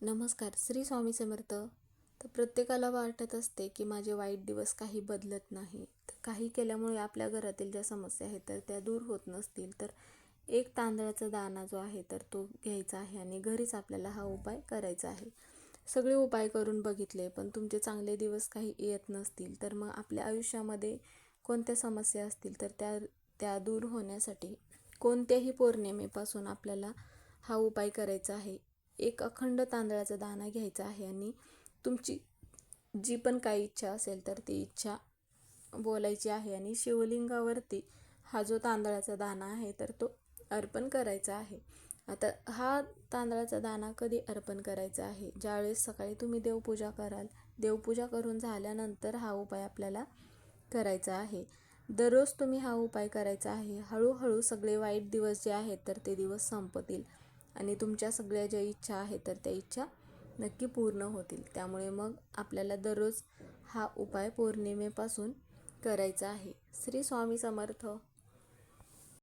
नमस्कार. श्री स्वामी समर्थ. तर प्रत्येकाला वाटत असते की माझे वाईट दिवस काही बदलत नाही, तर काही केल्यामुळे आपल्या घरातील ज्या समस्या आहेत तर त्या दूर होत नसतील, तर एक तांदळाचा दाणा जो आहे तर तो घ्यायचा आहे आणि घरीच आपल्याला हा उपाय करायचा आहे. सगळे उपाय करून बघितले पण तुमचे चांगले दिवस काही येत नसतील, तर मग आपल्या आयुष्यामध्ये कोणत्या समस्या असतील तर त्या त्या दूर होण्यासाठी कोणत्याही पौर्णिमेपासून आपल्याला हा उपाय करायचा आहे. एक अखंड तांदळाचा दाणा घ्यायचा आहे आणि तुमची जी पण काही इच्छा असेल तर ती इच्छा बोलायची आहे आणि शिवलिंगावरती हा जो तांदळाचा दाणा आहे तर तो अर्पण करायचा आहे. आता हा तांदळाचा दाणा कधी अर्पण करायचा आहे? ज्यावेळेस सकाळी तुम्ही देवपूजा कराल, देवपूजा करून झाल्यानंतर हा उपाय आपल्याला करायचा आहे. दररोज तुम्ही हा उपाय करायचा आहे. हळूहळू सगळे वाईट दिवस जे आहेत तर ते दिवस संपतील आणि तुमच्या सगळ्या ज्या इच्छा आहेत तर त्या इच्छा नक्की पूर्ण होतील. त्यामुळे मग आपल्याला दररोज हा उपाय पौर्णिमेपासून करायचा आहे. श्री स्वामी समर्थ.